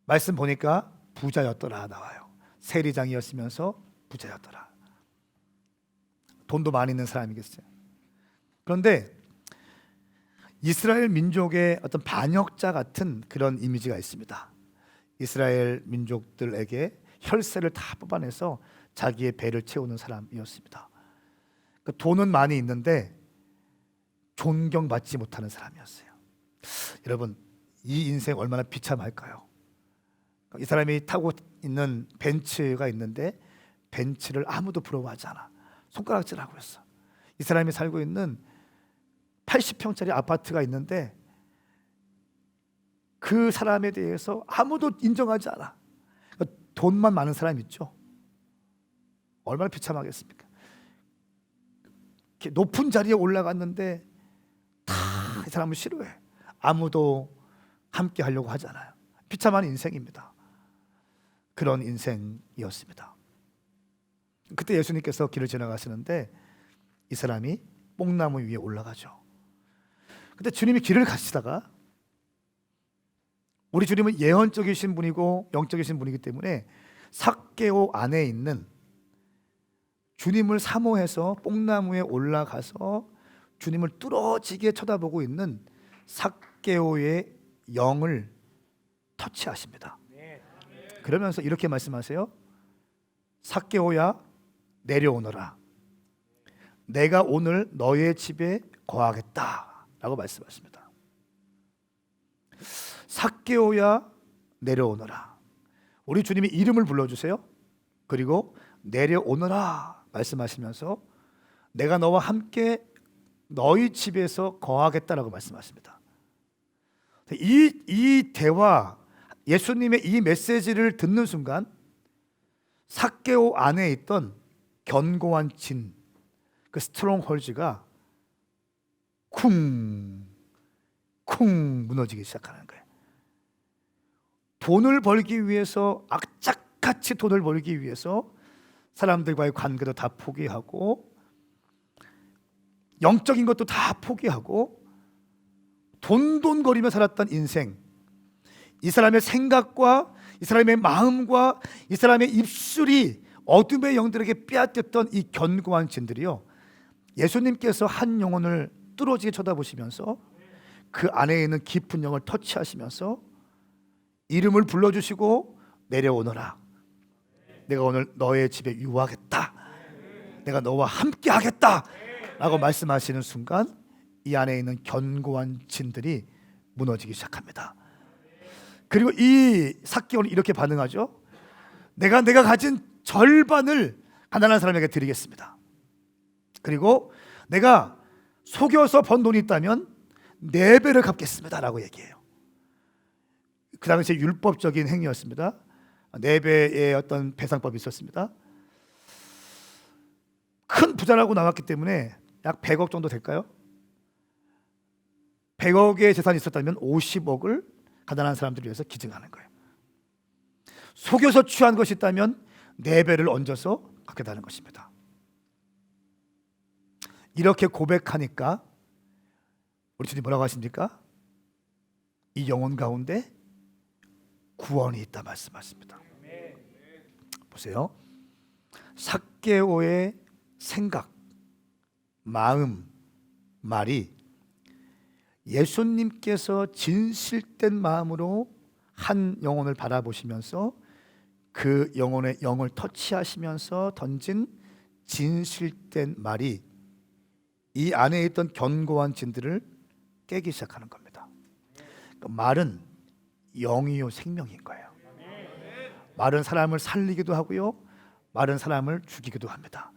말씀 보니까 부자였더라 나와요. 세리장이었으면서 부자였더라. 돈도 많이 있는 사람이겠어요. 그런데 이스라엘 민족의 어떤 반역자 같은 그런 이미지가 있습니다. 이스라엘 민족들에게 혈세를 다 뽑아내서 자기의 배를 채우는 사람이었습니다. 그 돈은 많이 있는데 존경받지 못하는 사람이었어요. 여러분, 이 인생 얼마나 비참할까요? 이 사람이 타고 있는 벤츠가 있는데 벤츠를 아무도 부러워하지 않아. 손가락질하고 있어. 이 사람이 살고 있는 80평짜리 아파트가 있는데 그 사람에 대해서 아무도 인정하지 않아. 돈만 많은 사람 있죠. 얼마나 비참하겠습니까? 이렇게 높은 자리에 올라갔는데 다 이 사람을 싫어해. 아무도 함께 하려고 하잖아요. 비참한 인생입니다. 그런 인생이었습니다. 그때 예수님께서 길을 지나가시는데 이 사람이 뽕나무 위에 올라가죠. 근데 주님이 길을 가시다가, 우리 주님은 예언적이신 분이고 영적이신 분이기 때문에 삭개오 안에 있는 주님을 사모해서 뽕나무에 올라가서 주님을 뚫어지게 쳐다보고 있는 삭개오의 영을 터치하십니다. 그러면서 이렇게 말씀하세요. 삭개오야 내려오너라. 내가 오늘 너의 집에 거하겠다 라고 말씀하십니다. 삭개오야 내려오너라. 우리 주님이 이름을 불러주세요. 그리고 내려오너라 말씀하시면서 내가 너와 함께 너희 집에서 거하겠다라고 말씀하십니다. 이 대화, 예수님의 이 메시지를 듣는 순간 삭개오 안에 있던 견고한 진, 그 스트롱홀즈가 쿵 무너지기 시작하는 거예요. 돈을 벌기 위해서, 악착같이 돈을 벌기 위해서 사람들과의 관계도 다 포기하고 영적인 것도 다 포기하고 돈돈거리며 살았던 인생, 이 사람의 생각과 이 사람의 마음과 이 사람의 입술이 어둠의 영들에게 빼앗겼던 이 견고한 진들이요, 예수님께서 한 영혼을 뚫어지게 쳐다보시면서 그 안에 있는 깊은 영을 터치하시면서 이름을 불러주시고 내려오너라. 내가 오늘 너의 집에 유하겠다. 내가 너와 함께 하겠다 라고 말씀하시는 순간 이 안에 있는 견고한 진들이 무너지기 시작합니다. 그리고 이 삭개오는 이렇게 반응하죠. 내가 가진 절반을 가난한 사람에게 드리겠습니다. 그리고 내가 속여서 번 돈이 있다면 4배를 갚겠습니다 라고 얘기해요. 그 당시에 율법적인 행위였습니다. 4배의 어떤 배상법이 있었습니다. 큰 부자라고 나왔기 때문에 약 100억 정도 될까요? 100억의 재산이 있었다면 50억을 가난한 사람들을 위해서 기증하는 거예요. 속여서 취한 것이 있다면 4배를 얹어서 갚겠다는 것입니다. 이렇게 고백하니까 우리 주님 뭐라고 하십니까? 이 영혼 가운데 구원이 있다 말씀하십니다. 보세요. 삭개오의 생각, 마음, 말이 예수님께서 진실된 마음으로 한 영혼을 바라보시면서 그 영혼의 영을 터치하시면서 던진 진실된 말이 이 안에 있던 견고한 진들을 깨기 시작하는 겁니다. 그러니까 말은 영이요 생명인 거예요. 말은 사람을 살리기도 하고요, 말은 사람을 죽이기도 합니다.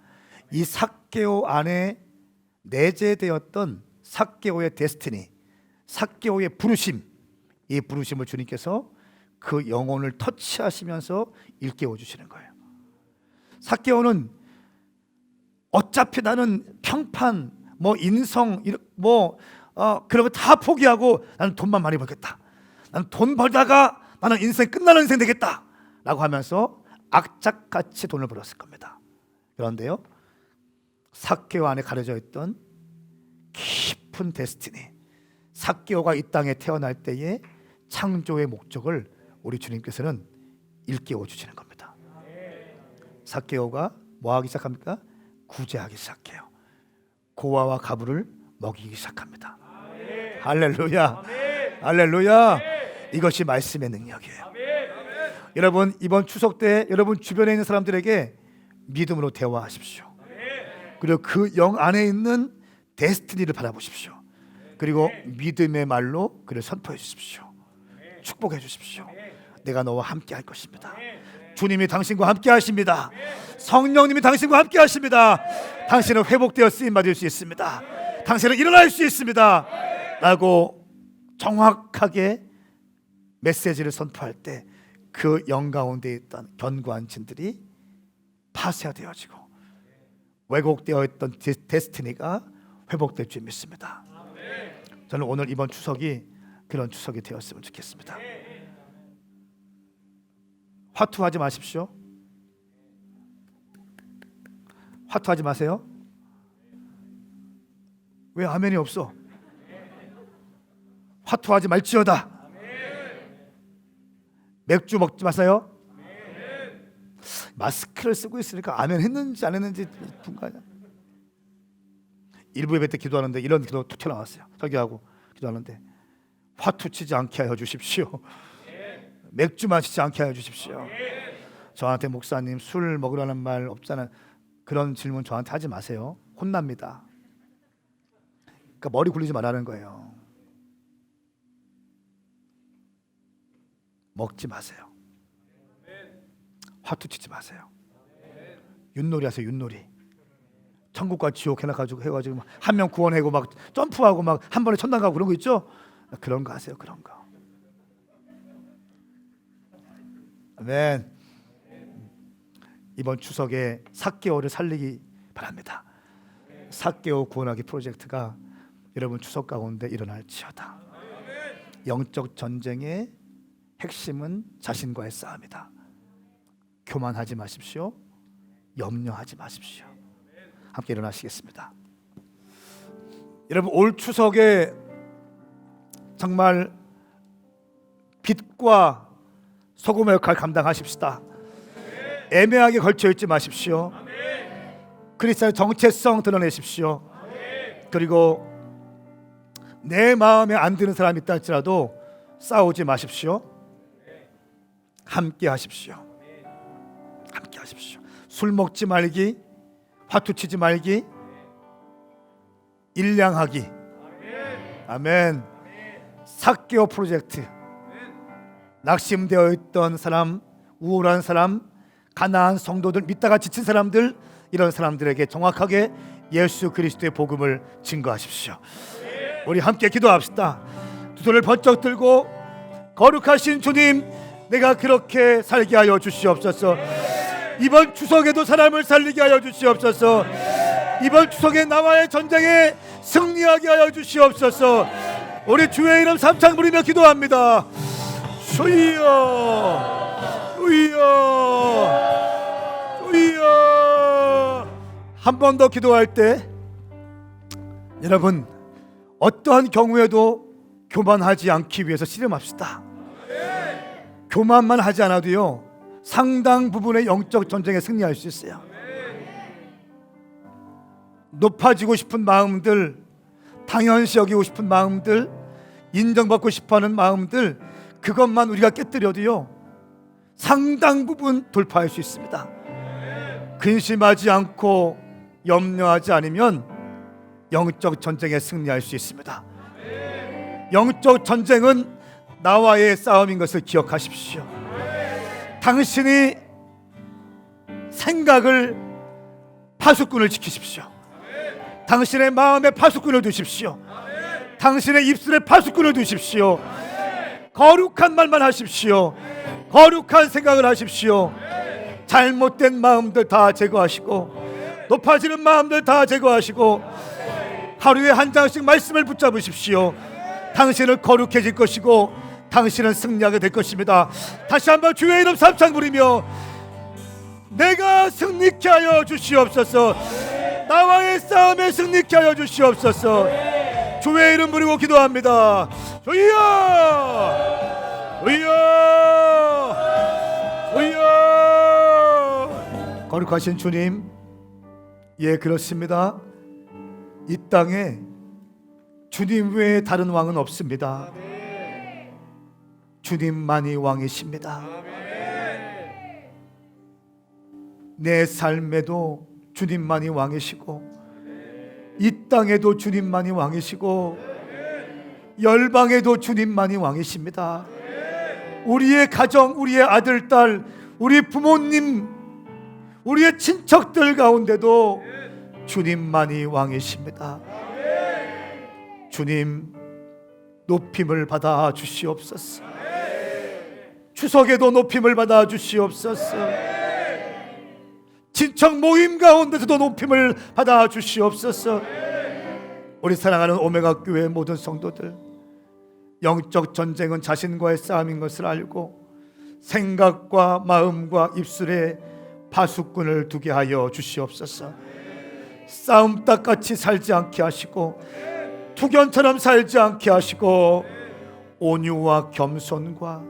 이 삭개오 안에 내재되었던 삭개오의 데스티니, 삭개오의 부르심, 이 부르심을 주님께서 그 영혼을 터치하시면서 일깨워 주시는 거예요. 삭개오는 어차피 나는 평판, 인성, 그런 거 다 포기하고 나는 돈만 많이 벌겠다. 나는 돈 벌다가 나는 인생 끝나는 인생 되겠다 라고 하면서 악착같이 돈을 벌었을 겁니다. 그런데요, 삭개오 안에 가려져 있던 깊은 데스티니, 삭개오가 이 땅에 태어날 때의 창조의 목적을 우리 주님께서는 일깨워 주시는 겁니다. 삭개오가 뭐 하기 시작합니까? 구제하기 시작해요. 고아와 가부를 먹이기 시작합니다. 할렐루야, 할렐루야. 이것이 말씀의 능력이에요. 여러분, 이번 추석 때 여러분 주변에 있는 사람들에게 믿음으로 대화하십시오. 그리고 그 영 안에 있는 데스티니를 바라보십시오. 그리고 믿음의 말로 그를 선포해 주십시오. 축복해 주십시오. 내가 너와 함께 할 것입니다. 주님이 당신과 함께 하십니다. 성령님이 당신과 함께 하십니다. 당신은 회복되어 쓰임 받을 수 있습니다. 당신은 일어날 수 있습니다 라고 정확하게 메시지를 선포할 때 그 영 가운데 있던 견고한 진들이 파쇄되어지고 왜곡되어 있던 데스티니가 회복될 줄 믿습니다. 저는 오늘 이번 추석이 그런 추석이 되었으면 좋겠습니다. 화투하지 마십시오. 화투하지 마세요. 왜 아멘이 없어? 화투하지 말지어다. 맥주 먹지 마세요. 마스크를 쓰고 있으니까 아멘 했는지 안 했는지 분간이야. 일부 예배 때 기도하는데 이런 기도 툭 튀어나왔어요. 설교하고 기도하는데 화투 치지 않게 하여 주십시오. 맥주 마시지 않게 하여 주십시오. 저한테 목사님 술 먹으라는 말 없잖아요. 그런 질문 저한테 하지 마세요. 혼납니다. 그러니까 머리 굴리지 말라는 거예요. 먹지 마세요. 화투 치지 마세요. 윷놀이 하세요. 윷놀이. 천국과 지옥 해가지고 한 명 구원하고 막 점프하고 막 한 번에 천당 가고 그런 거 있죠? 그런 거 하세요. 그런 거. 아멘. 이번 추석에 삭개오를 살리기 바랍니다. 삭개오 구원하기 프로젝트가 여러분 추석 가운데 일어날지어다. 영적 전쟁의 핵심은 자신과의 싸움이다. 교만하지 마십시오. 염려하지 마십시오. 함께 일어나시겠습니다. 여러분 올 추석에 정말 빛과 소금의 역할 감당하십시다. 애매하게 걸쳐있지 마십시오. 그리스도의 정체성 드러내십시오. 그리고 내 마음에 안 드는 사람이 있다 할지라도 싸우지 마십시오. 함께 하십시오. 함께 하십시오. 술 먹지 말기, 화투 치지 말기, 일량하기. 아멘. 삭개오 프로젝트. 낙심되어 있던 사람, 우울한 사람, 가난한 성도들, 믿다가 지친 사람들, 이런 사람들에게 정확하게 예수 그리스도의 복음을 증거하십시오. 우리 함께 기도합시다. 두 손을 번쩍 들고 거룩하신 주님, 내가 그렇게 살게 하여 주시옵소서. 이번 추석에도 사람을 살리게 하여 주시옵소서. 이번 추석에 나와의 전쟁에 승리하게 하여 주시옵소서. 우리 주의 이름 삼창 부리며 기도합니다. 주여, 주여, 주여. 한 번 더 기도할 때 여러분 어떠한 경우에도 교만하지 않기 위해서 씨름합시다. 교만만 하지 않아도요 상당 부분의 영적 전쟁에 승리할 수 있어요. 높아지고 싶은 마음들, 당연시 여기고 싶은 마음들, 인정받고 싶어하는 마음들, 그것만 우리가 깨뜨려도요 상당 부분 돌파할 수 있습니다. 근심하지 않고 염려하지 않으면 영적 전쟁에 승리할 수 있습니다. 영적 전쟁은 나와의 싸움인 것을 기억하십시오. 당신이 생각을 파수꾼을 지키십시오. 당신의 마음에 파수꾼을 두십시오. 당신의 입술에 파수꾼을 두십시오. 거룩한 말만 하십시오. 거룩한 생각을 하십시오. 잘못된 마음들 다 제거하시고 높아지는 마음들 다 제거하시고 하루에 한 장씩 말씀을 붙잡으십시오. 당신은 거룩해질 것이고 당신은 승리하게 될 것입니다. 다시 한번 주의 이름 삼창 부리며 내가 승리케 하여 주시옵소서. 나와의 싸움에 승리케 하여 주시옵소서. 주의 이름 부르고 기도합니다. 주여, 주여, 주여. 거룩하신 주님, 예 그렇습니다. 이 땅에 주님 외에 다른 왕은 없습니다. 주님만이 왕이십니다. 내 삶에도 주님만이 왕이시고 이 땅에도 주님만이 왕이시고 열방에도 주님만이 왕이십니다. 우리의 가정, 우리의 아들, 딸, 우리 부모님, 우리의 친척들 가운데도 주님만이 왕이십니다. 주님 높임을 받아 주시옵소서. 추석에도 높임을 받아 주시옵소서. 친척 모임 가운데서도 높임을 받아 주시옵소서. 우리 사랑하는 오메가 교회 모든 성도들, 영적 전쟁은 자신과의 싸움인 것을 알고 생각과 마음과 입술에 파수꾼을 두게 하여 주시옵소서. 싸움 딱같이 살지 않게 하시고 투견처럼 살지 않게 하시고 온유와 겸손과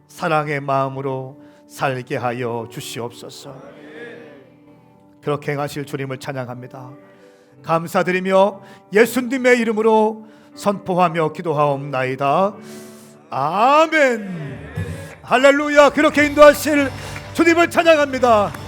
사랑의 마음으로 살게 하여 주시옵소서. 그렇게 행하실 주님을 찬양합니다. 감사드리며 예수님의 이름으로 선포하며 기도하옵나이다. 아멘. 할렐루야. 그렇게 인도하실 주님을 찬양합니다.